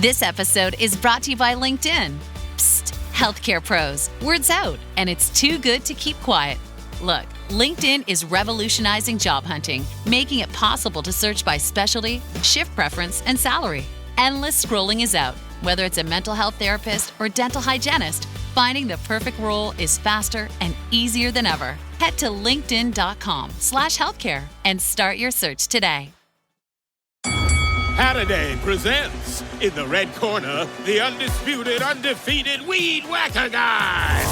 This episode is brought to you by LinkedIn. Psst, healthcare pros, word's out, and it's too good to keep quiet. Look, LinkedIn is revolutionizing job hunting, making it possible to search by specialty, shift preference, and salary. Endless scrolling is out. Whether it's a mental health therapist or dental hygienist, finding the perfect role is faster and easier than ever. Head to linkedin.com/healthcare and start your search today. Saturday presents, in the red corner, the undisputed, undefeated Weed Whacker Guy.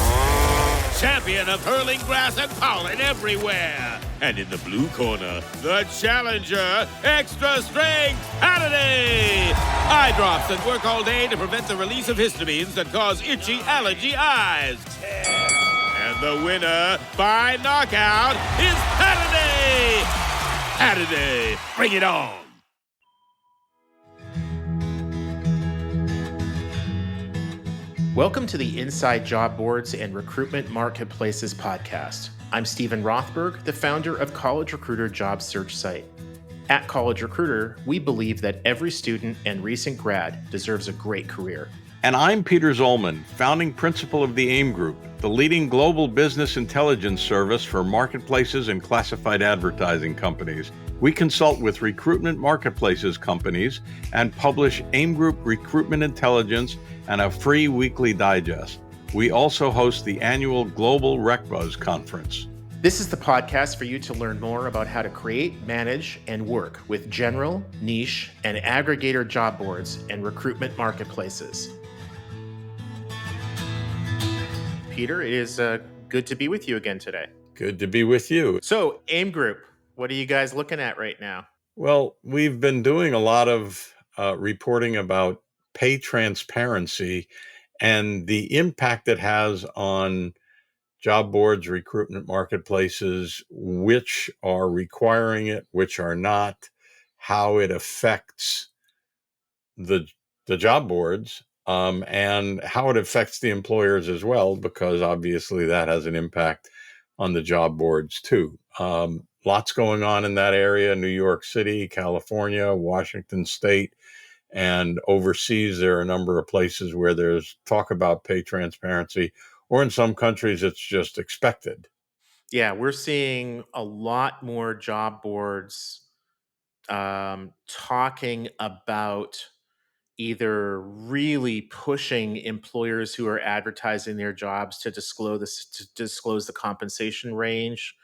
Champion of hurling grass and pollen everywhere. And in the blue corner, the challenger, extra strength, Saturday. Eye drops that work all day to prevent the release of histamines that cause itchy allergy eyes. And the winner by knockout is Saturday. Saturday, bring it on. Welcome to the Inside Job Boards and Recruitment Marketplaces podcast. I'm Stephen Rothberg, the founder of College Recruiter job search site. At College Recruiter, we believe that every student and recent grad deserves a great career. And I'm Peter Zollman, founding principal of the AIM Group, the leading global business intelligence service for marketplaces and classified advertising companies. We consult with recruitment marketplaces companies and publish AIM Group recruitment intelligence and a free weekly digest. We also host the annual Global RecBuzz conference. This is the podcast for you to learn more about how to create, manage, and work with general, niche, and aggregator job boards and recruitment marketplaces. Peter, it is good to be with you again today. Good to be with you. So, AIM Group, what are you guys looking at right now? Well, we've been doing a lot of reporting about pay transparency and the impact it has on job boards, recruitment marketplaces, which are requiring it, which are not, how it affects the job boards, and how it affects the employers as well, because obviously that has an impact on the job boards too. Lots going on in that area, New York City, California, Washington State, and overseas, there are a number of places where there's talk about pay transparency, or in some countries, it's just expected. Yeah, we're seeing a lot more job boards talking about either really pushing employers who are advertising their jobs to disclose the compensation range,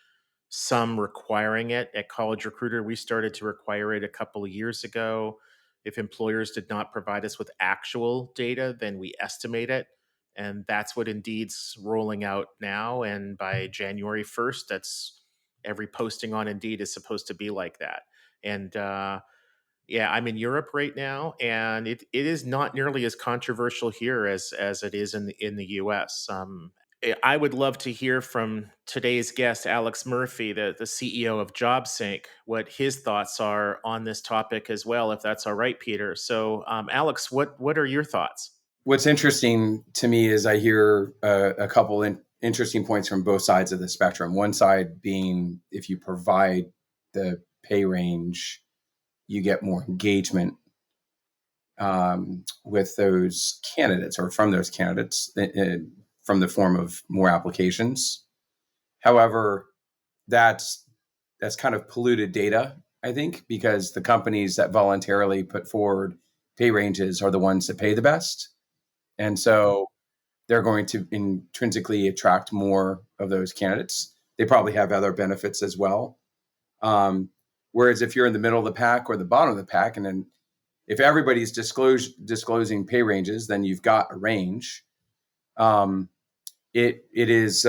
some requiring it. At College Recruiter, we started to require it a couple of years ago. If employers did not provide us with actual data, then we estimate it. And that's what Indeed's rolling out now. And by January 1st, that's every posting on Indeed is supposed to be like that. And yeah, I'm in Europe right now, and it is not nearly as controversial here as it is in the US. I would love to hear from today's guest, Alex Murphy, the CEO of JobSync, what his thoughts are on this topic as well, if that's all right, Peter. So, Alex, what are your thoughts? What's interesting to me is I hear a couple interesting points from both sides of the spectrum. One side being if you provide the pay range, you get more engagement with those candidates or from those candidates from the form of more applications. However, that's kind of polluted data, I think, because the companies that voluntarily put forward pay ranges are the ones that pay the best. And so they're going to intrinsically attract more of those candidates. They probably have other benefits as well. Whereas if you're in the middle of the pack or the bottom of the pack, and then if everybody's disclosing pay ranges, then you've got a range. It is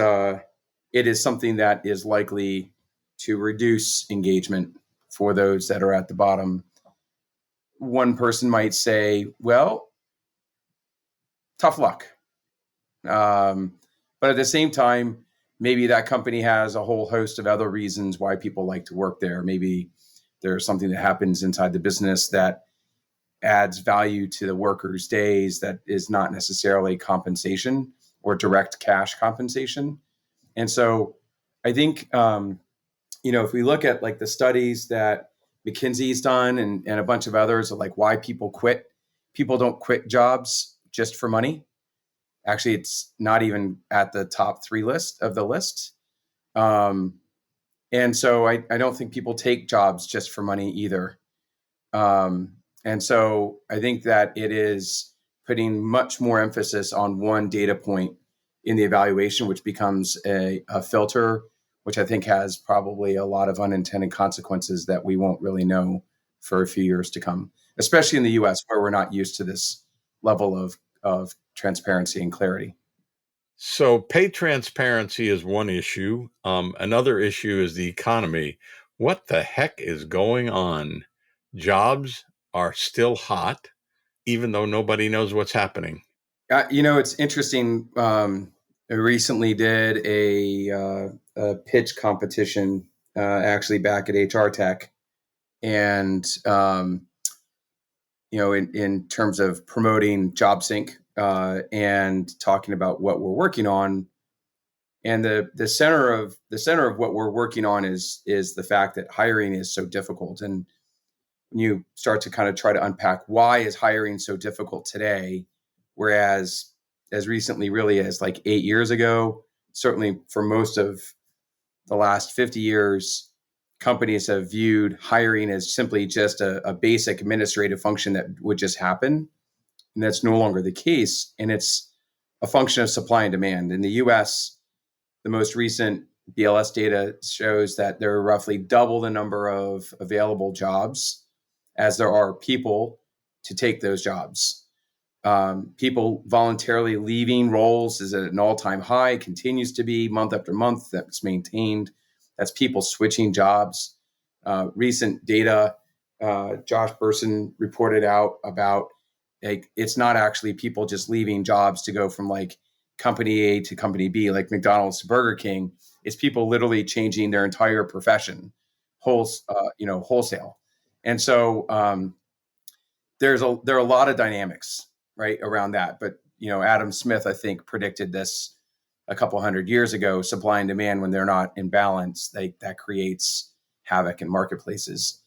something that is likely to reduce engagement for those that are at the bottom. One person might say, well, tough luck. But at the same time, maybe that company has a whole host of other reasons why people like to work there. Maybe there's something that happens inside the business that adds value to the workers' days that is not necessarily compensation or direct cash compensation. And so I think, if we look at like the studies that McKinsey's done and a bunch of others of like why people quit people don't quit jobs just for money. Actually, it's not even at the top 3 list of the list. And so I don't think people take jobs just for money either. And so I think that it is putting much more emphasis on one data point in the evaluation, which becomes a filter, which I think has probably a lot of unintended consequences that we won't really know for a few years to come, especially in the US, where we're not used to this level of transparency and clarity. So pay transparency is one issue. Another issue is the economy. What the heck is going on? Jobs are still hot, even though nobody knows what's happening. It's interesting. I recently did a pitch competition, actually back at HR Tech, and in terms of promoting JobSync and talking about what we're working on. And the center of what we're working on is the fact that hiring is so difficult. And when you start to kind of try to unpack why is hiring so difficult today, whereas as recently really as like 8 years ago, certainly for most of the last 50 years, companies have viewed hiring as simply just a basic administrative function that would just happen. And that's no longer the case. And it's a function of supply and demand. In the US, the most recent BLS data shows that there are roughly double the number of available jobs as there are people to take those jobs. People voluntarily leaving roles is at an all-time high, continues to be month after month. That's maintained. That's people switching jobs. Recent data, Josh Bersin reported out about it's not actually people just leaving jobs to go from like company A to company B, like McDonald's to Burger King. It's people literally changing their entire profession, wholesale. And so there are a lot of dynamics right around that. But Adam Smith, I think, predicted this a couple hundred years ago. Supply and demand, when they're not in balance, that creates havoc in marketplaces.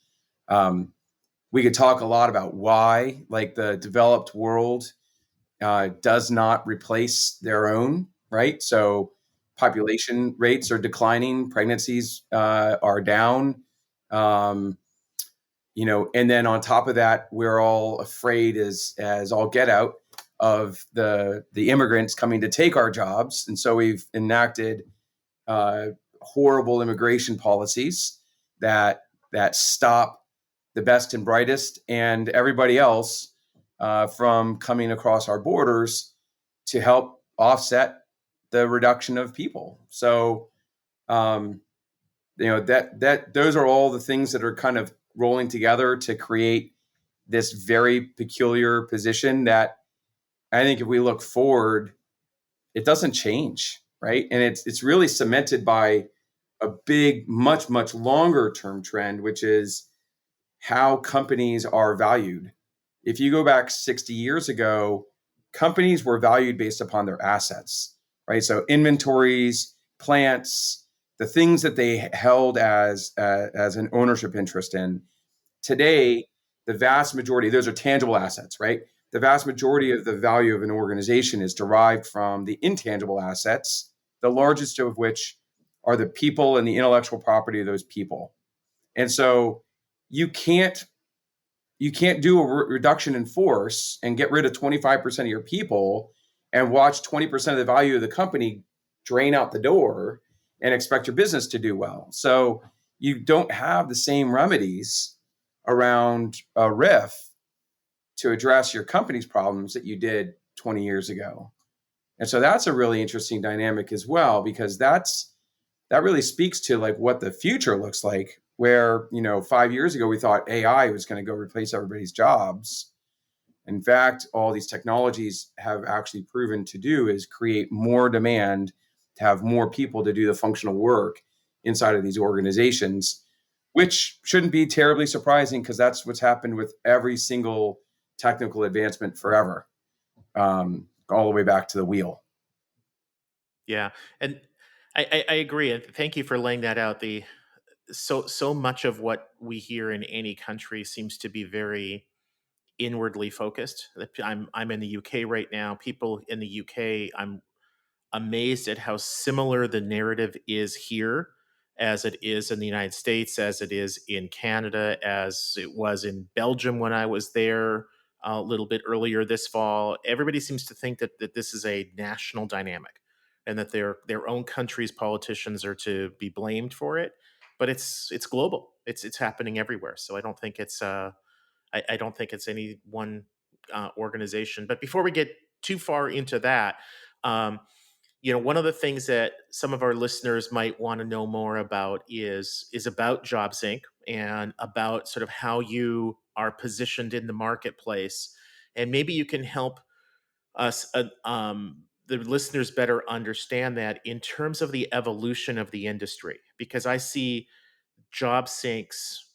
We could talk a lot about why, like the developed world does not replace their own, right? So population rates are declining, pregnancies are down. And then on top of that, we're all afraid as all get out of the immigrants coming to take our jobs. And so we've enacted horrible immigration policies that stop the best and brightest and everybody else from coming across our borders to help offset the reduction of people. So, that those are all the things that are kind of rolling together to create this very peculiar position that I think if we look forward, it doesn't change, right? And it's really cemented by a big, much, much longer term trend, which is how companies are valued. If you go back 60 years ago, companies were valued based upon their assets, right? So inventories, plants, the things that they held as an ownership interest in. Today, the vast majority, those are tangible assets, right? The vast majority of the value of an organization is derived from the intangible assets, the largest of which are the people and the intellectual property of those people. And so you can't do a reduction in force and get rid of 25% of your people and watch 20% of the value of the company drain out the door and expect your business to do well. So you don't have the same remedies around a RIF to address your company's problems that you did 20 years ago. And so that's a really interesting dynamic as well, because that really speaks to like what the future looks like, where 5 years ago we thought AI was going to go replace everybody's jobs. In fact, all these technologies have actually proven to do is create more demand to have more people to do the functional work inside of these organizations, which shouldn't be terribly surprising because that's what's happened with every single technical advancement forever, all the way back to the wheel. Yeah, and I agree, and thank you for laying that out. So much of what we hear in any country seems to be very inwardly focused. I'm in the UK right now. People in the UK, I'm amazed at how similar the narrative is here as it is in the United States, as it is in Canada, as it was in Belgium when I was there a little bit earlier this fall. Everybody seems to think that this is a national dynamic and that their own country's politicians are to be blamed for it. But it's global. It's happening everywhere. So I don't think I don't think it's any one organization. But before we get too far into that, um, one of the things that some of our listeners might want to know more about is about JobSync and about sort of how you are positioned in the marketplace, and maybe you can help us, the listeners, better understand that in terms of the evolution of the industry, because I see JobSync's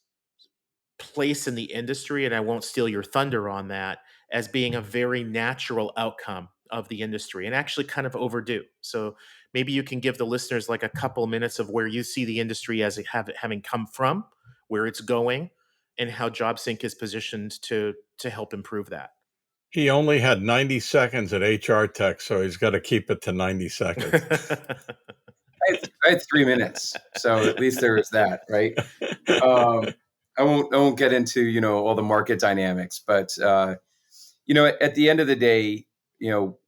place in the industry, and I won't steal your thunder on that, as being a very natural outcome of the industry and actually kind of overdue. So maybe you can give the listeners like a couple minutes of where you see the industry as having come from, where it's going, and how JobSync is positioned to help improve that. He only had 90 seconds at HR Tech, so he's got to keep it to 90 seconds. I had 3 minutes, so at least there is that, right? I won't get into all the market dynamics, but at the end of the day,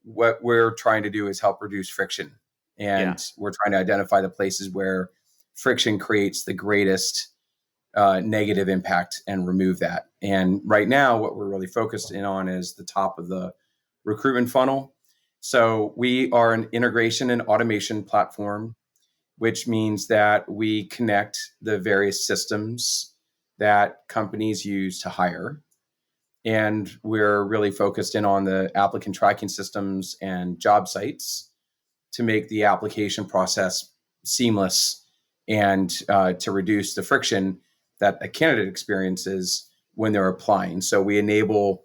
what we're trying to do is help reduce friction, and we're trying to identify the places where friction creates the greatest negative impact and remove that. And right now, what we're really focused in on is the top of the recruitment funnel. So we are an integration and automation platform, which means that we connect the various systems that companies use to hire. And we're really focused in on the applicant tracking systems and job sites to make the application process seamless and to reduce the friction that a candidate experiences when they're applying. So we enable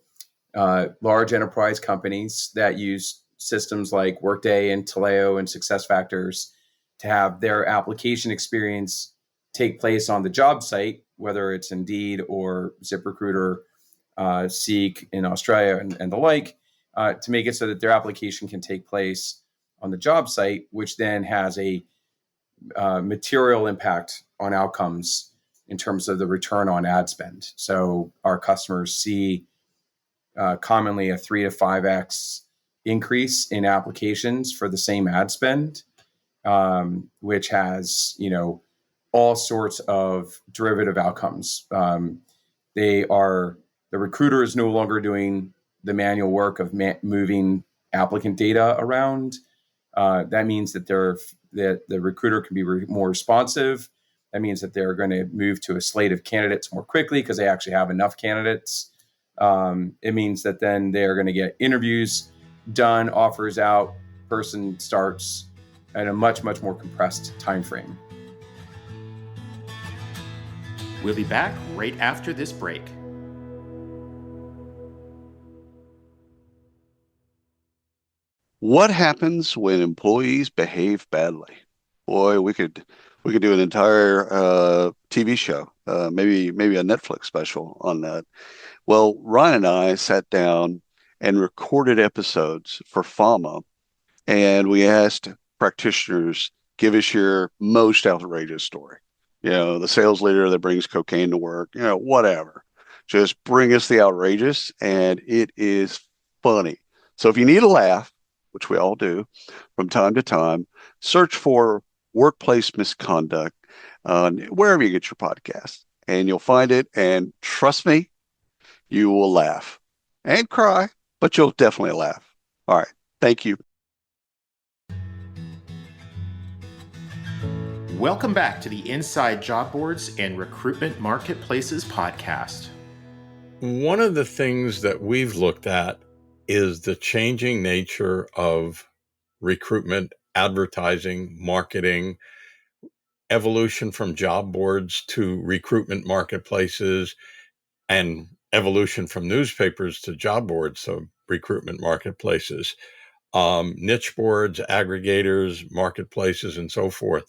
large enterprise companies that use systems like Workday and Taleo and SuccessFactors to have their application experience take place on the job site, whether it's Indeed or ZipRecruiter, Seek in Australia and the like, to make it so that their application can take place on the job site, which then has a material impact on outcomes in terms of the return on ad spend. So our customers see commonly a 3 to 5x increase in applications for the same ad spend, which has all sorts of derivative outcomes. The recruiter is no longer doing the manual work of moving applicant data around. That means that the recruiter can be more responsive. That means that they're going to move to a slate of candidates more quickly because they actually have enough candidates. It means that then they're going to get interviews done, offers out, person starts at a much, much more compressed time frame. We'll be back right after this break. What happens when employees behave badly? Boy, we could do an entire TV show, maybe a Netflix special on that. Well, Ryan and I sat down and recorded episodes for FAMA, and we asked practitioners, give us your most outrageous story. The sales leader that brings cocaine to work, whatever. Just bring us the outrageous, and it is funny. So if you need a laugh, which we all do from time to time, search for Workplace Misconduct wherever you get your podcast, and you'll find it. And trust me, you will laugh and cry, but you'll definitely laugh. All right. Thank you. Welcome back to the Inside Job Boards and Recruitment Marketplaces podcast. One of the things that we've looked at is the changing nature of recruitment, advertising, marketing, evolution from job boards to recruitment marketplaces, and evolution from newspapers to job boards, so recruitment marketplaces, niche boards, aggregators, marketplaces, and so forth.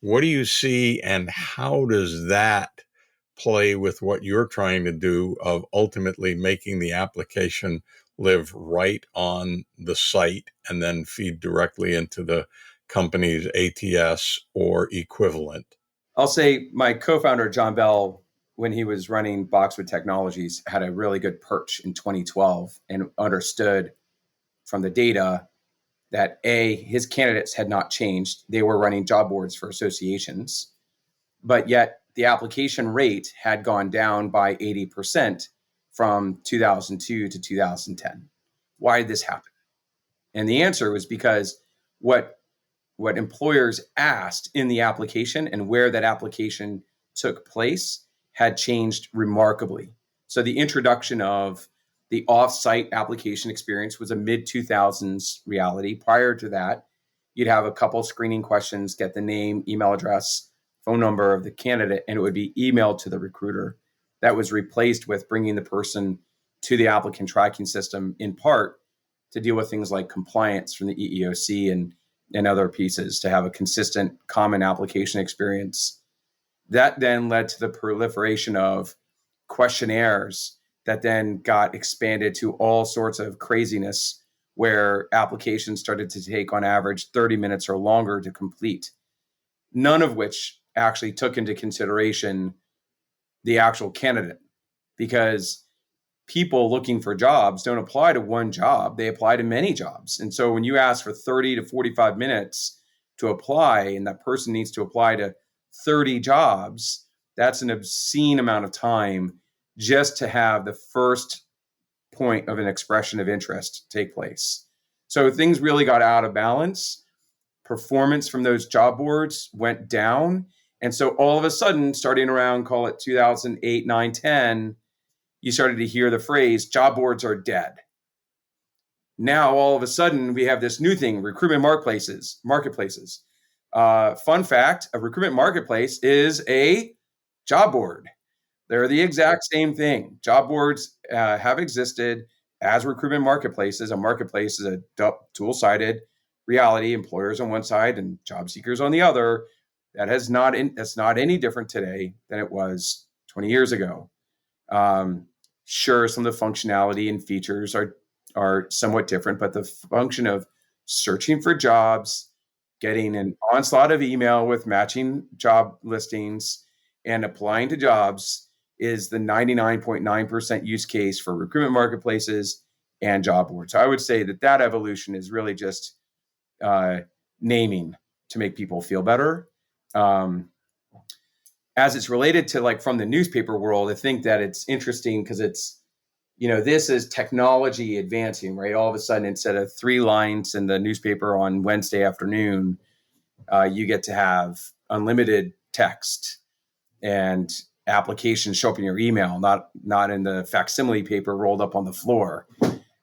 What do you see, and how does that play with what you're trying to do of ultimately making the application live right on the site and then feed directly into the company's ATS or equivalent? I'll say my co-founder, John Bell, when he was running Boxwood Technologies, had a really good perch in 2012 and understood from the data that his candidates had not changed. They were running job boards for associations, but yet the application rate had gone down by 80% from 2002 to 2010. Why did this happen? And the answer was because what employers asked in the application and where that application took place had changed remarkably. So the introduction of the off-site application experience was a mid-2000s reality. Prior to that, you'd have a couple screening questions, get the name, email address, phone number of the candidate, and it would be emailed to the recruiter. That was replaced with bringing the person to the applicant tracking system, in part to deal with things like compliance from the EEOC and other pieces, to have a consistent common application experience. That then led to the proliferation of questionnaires that then got expanded to all sorts of craziness, where applications started to take on average 30 minutes or longer to complete, none of which actually took into consideration the actual candidate, because people looking for jobs don't apply to one job, they apply to many jobs. And so when you ask for 30 to 45 minutes to apply, and that person needs to apply to 30 jobs, that's an obscene amount of time just to have the first point of an expression of interest take place. So things really got out of balance. Performance from those job boards went down. And so all of a sudden, starting around, call it 2008, 9, 10, you started to hear the phrase, job boards are dead. Now, all of a sudden, we have this new thing, recruitment marketplaces. Fun fact, a recruitment marketplace is a job board. They're the exact same thing. Job boards have existed as recruitment marketplaces. A marketplace is a dual-sided reality, employers on one side and job seekers on the other. That's not any different today than it was 20 years ago. Sure, some of the functionality and features are somewhat different, but the function of searching for jobs, getting an onslaught of email with matching job listings, and applying to jobs is the 99.9% use case for recruitment marketplaces and job boards. So I would say that evolution is really just naming to make people feel better. As it's related to, like, from the newspaper world, I think that it's interesting because it's, this is technology advancing, right? All of a sudden, instead of 3 lines in the newspaper on Wednesday afternoon, you get to have unlimited text and applications show up in your email, not in the facsimile paper rolled up on the floor.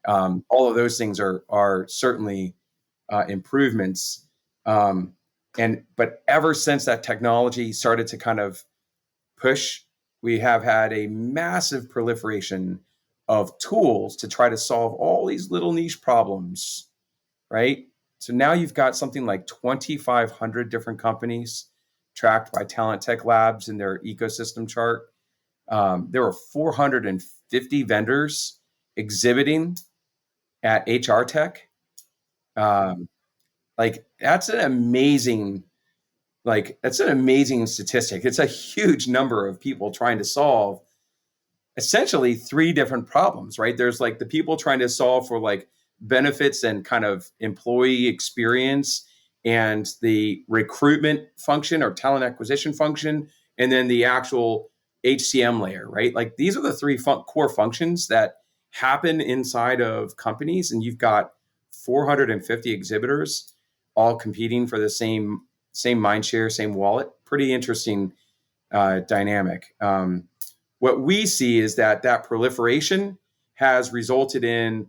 All of those things are certainly improvements. But ever since that technology started to kind of push, we have had a massive proliferation of tools to try to solve all these little niche problems, right? So now you've got something like 2,500 different companies tracked by Talent Tech Labs in their ecosystem chart. There were 450 vendors exhibiting at HR Tech. That's an amazing statistic. It's a huge number of people trying to solve essentially 3 different problems, right? There's like the people trying to solve for like benefits and kind of employee experience and the recruitment function or talent acquisition function, and then the actual HCM layer, right? Like these are the 3 core functions that happen inside of companies, and you've got 450 exhibitors all competing for the same mind share, same wallet. Pretty interesting dynamic. What we see is that proliferation has resulted in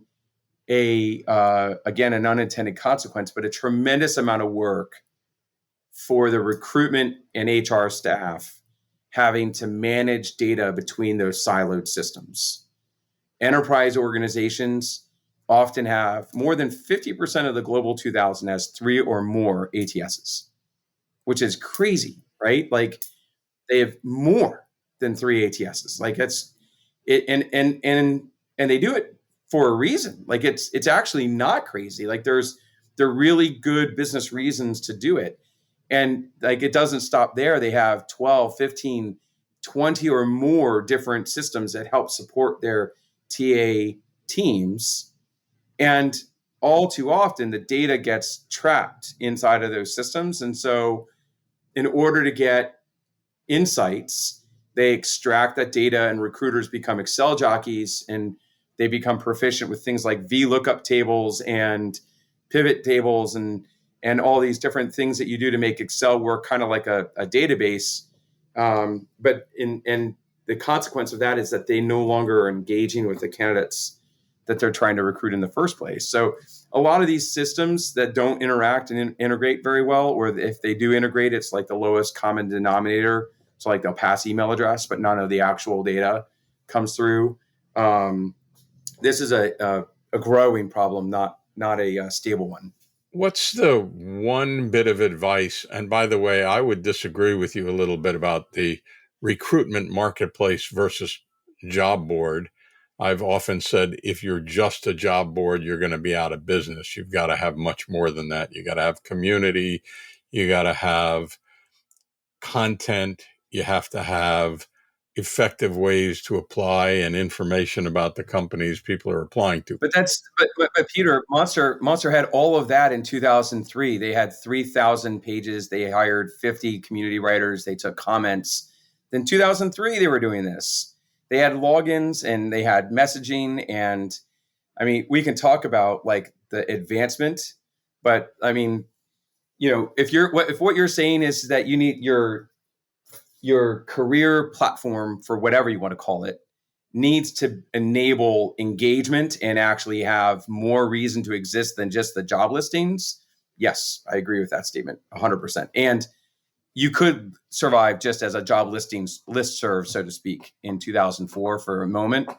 again, an unintended consequence, but a tremendous amount of work for the recruitment and HR staff having to manage data between those siloed systems. Enterprise organizations often have more than 50% of the Global 2000 has 3 or more ATSs, which is crazy, right? Like they have more than 3 ATSs. Like it's it, and they do it for a reason. Like it's actually not crazy. Like there are really good business reasons to do it. And like it doesn't stop there. They have 12, 15, 20 or more different systems that help support their TA teams. And all too often the data gets trapped inside of those systems. And so in order to get insights, they extract that data, and recruiters become Excel jockeys, and they become proficient with things like VLOOKUP tables and pivot tables and all these different things that you do to make Excel work kind of like a database. But the consequence of that is that they no longer are engaging with the candidates that they're trying to recruit in the first place. So a lot of these systems that don't interact and integrate very well, or if they do integrate, it's like the lowest common denominator. So like they'll pass email address, but none of the actual data comes through. This is a growing problem, not a stable one. What's the one bit of advice? And by the way, I would disagree with you a little bit about the recruitment marketplace versus job board. I've often said, if you're just a job board, you're going to be out of business. You've got to have much more than that. You got to have community. You got to have content. You have to have effective ways to apply and information about the companies people are applying to. But Peter, Monster had all of that in 2003. They had 3,000 pages. They hired 50 community writers. They took comments. Then 2003, they were doing this. They had logins and they had messaging. And I mean, we can talk about like the advancement, but I mean, if what you're saying is that you need your career platform, for whatever you want to call it, needs to enable engagement and actually have more reason to exist than just the job listings. Yes, I agree with that statement 100%. And you could survive just as a job listings listserv, so to speak, in 2004 for a moment,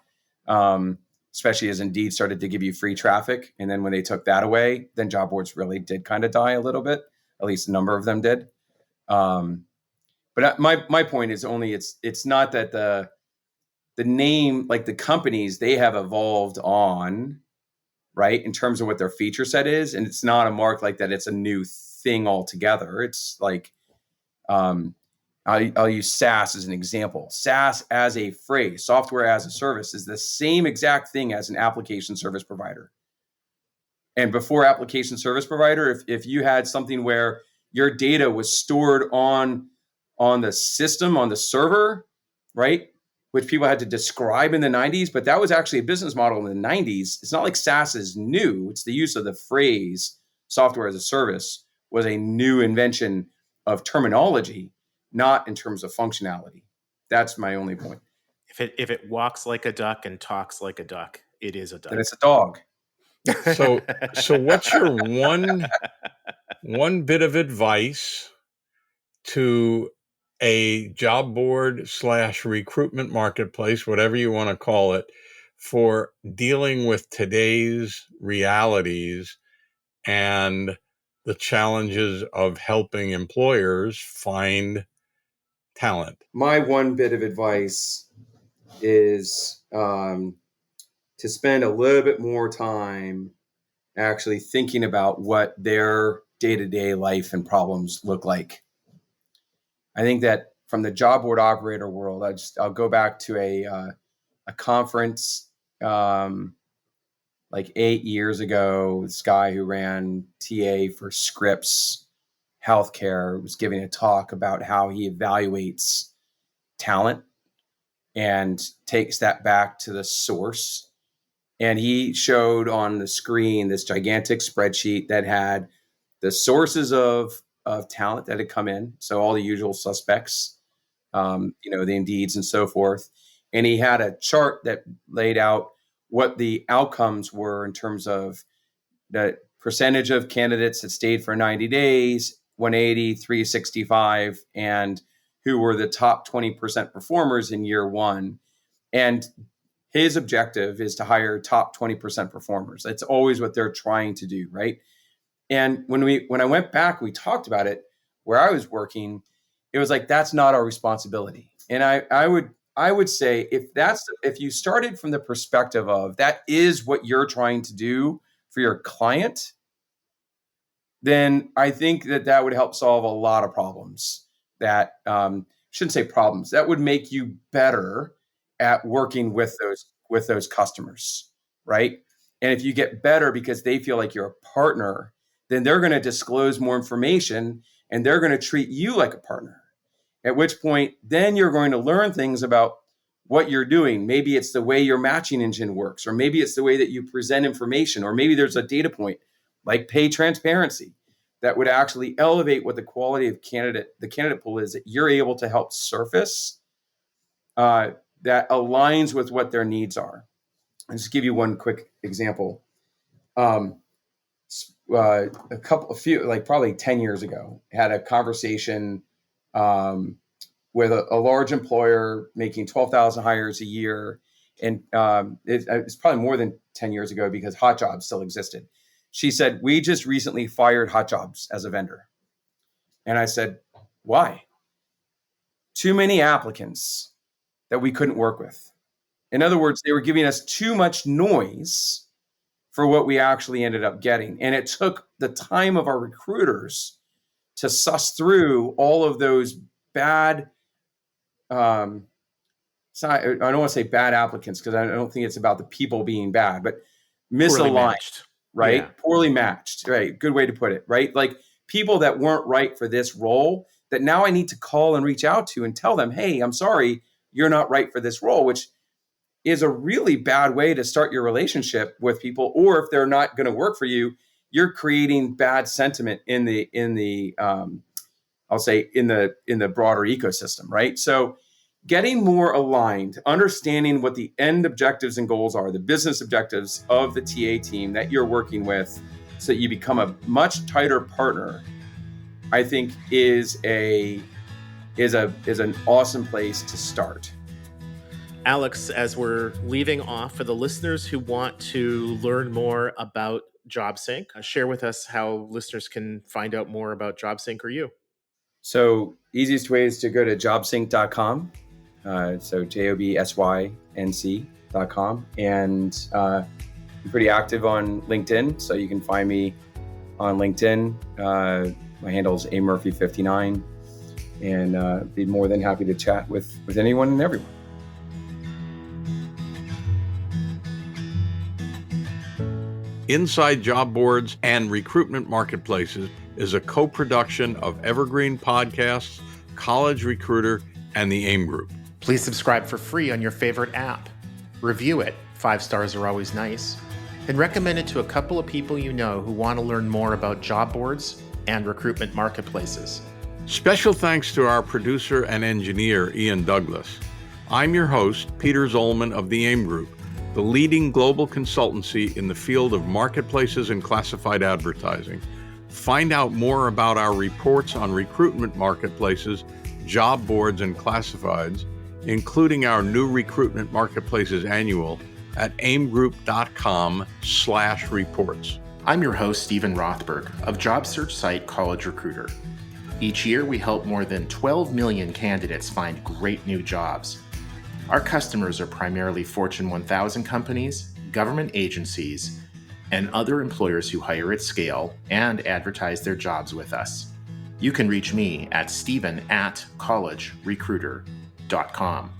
especially as Indeed started to give you free traffic. And then when they took that away, then job boards really did kind of die a little bit. At least a number of them did. But my point is only it's not that the name, like the companies, they have evolved on, right, in terms of what their feature set is. And it's not a mark like that it's a new thing altogether. It's like, I'll use SaaS as an example. SaaS as a phrase, software as a service, is the same exact thing as an application service provider. And before application service provider, if you had something where your data was stored on the system, on the server, right, which people had to describe in the 90s, but that was actually a business model in the 90s. It's not like SaaS is new. It's the use of the phrase software as a service was a new invention of terminology, not in terms of functionality. That's my only point. If it walks like a duck and talks like a duck, it is a duck. Then it's a dog. So what's your one bit of advice to a job board / recruitment marketplace, whatever you want to call it, for dealing with today's realities and the challenges of helping employers find talent? My one bit of advice is to spend a little bit more time actually thinking about what their day-to-day life and problems look like. I think that from the job board operator world, I'll go back to a conference like 8 years ago. This guy who ran TA for Scripps Healthcare was giving a talk about how he evaluates talent and takes that back to the source. And he showed on the screen this gigantic spreadsheet that had the sources of talent that had come in. So all the usual suspects, the Indeeds and so forth. And he had a chart that laid out what the outcomes were in terms of the percentage of candidates that stayed for 90 days, 180, 365, and who were the top 20% performers in year one. And his objective is to hire top 20% performers. That's always what they're trying to do, right? And when I went back, we talked about it where I was working. It was like, that's not our responsibility. And I would say if you started from the perspective of that is what you're trying to do for your client, then I think that would help solve a lot of problems. That shouldn't say problems. That would make you better at working with those customers, right? And if you get better because they feel like you're a partner, then they're going to disclose more information and they're going to treat you like a partner. At which point, then you're going to learn things about what you're doing. Maybe it's the way your matching engine works, or maybe it's the way that you present information, or maybe there's a data point like pay transparency that would actually elevate what the quality of the candidate pool is that you're able to help surface that aligns with what their needs are. I'll just give you one quick example. Probably 10 years ago, had a conversation with a large employer making 12,000 hires a year. And it's probably more than 10 years ago because Hot Jobs still existed. She said, we just recently fired Hot Jobs as a vendor. And I said, why? Too many applicants that we couldn't work with. In other words, they were giving us too much noise for what we actually ended up getting. And it took the time of our recruiters to suss through all of those bad, I don't want to say bad applicants because I don't think it's about the people being bad, but misaligned, right? Yeah. Poorly matched, right? Good way to put it, right? Like people that weren't right for this role that now I need to call and reach out to and tell them, hey, I'm sorry, you're not right for this role, which is a really bad way to start your relationship with people. Or if they're not going to work for you, you're creating bad sentiment in the I'll say in the broader ecosystem, right? So getting more aligned, understanding what the end objectives and goals are, the business objectives of the TA team that you're working with, so that you become a much tighter partner, I think is an awesome place to start. Alex, as we're leaving off, for the listeners who want to learn more about JobSync, share with us how listeners can find out more about JobSync or you. So easiest way is to go to jobsync.com. So JOBSYNC.com. And I'm pretty active on LinkedIn, so you can find me on LinkedIn. My handle is amurphy59, and be more than happy to chat with anyone and everyone. Inside Job Boards and Recruitment Marketplaces is a co-production of Evergreen Podcasts, College Recruiter, and the AIM Group. Please subscribe for free on your favorite app. Review it, 5 stars are always nice. And recommend it to a couple of people you know who want to learn more about job boards and recruitment marketplaces. Special thanks to our producer and engineer, Ian Douglas. I'm your host, Peter Zollman of the AIM Group, the leading global consultancy in the field of marketplaces and classified advertising. Find out more about our reports on recruitment marketplaces, job boards, and classifieds, including our new Recruitment Marketplaces Annual at aimgroup.com/reports. I'm your host, Stephen Rothberg of job search site College Recruiter. Each year, we help more than 12 million candidates find great new jobs. Our customers are primarily Fortune 1000 companies, government agencies, and other employers who hire at scale and advertise their jobs with us. You can reach me at stephen@collegerecruiter.com.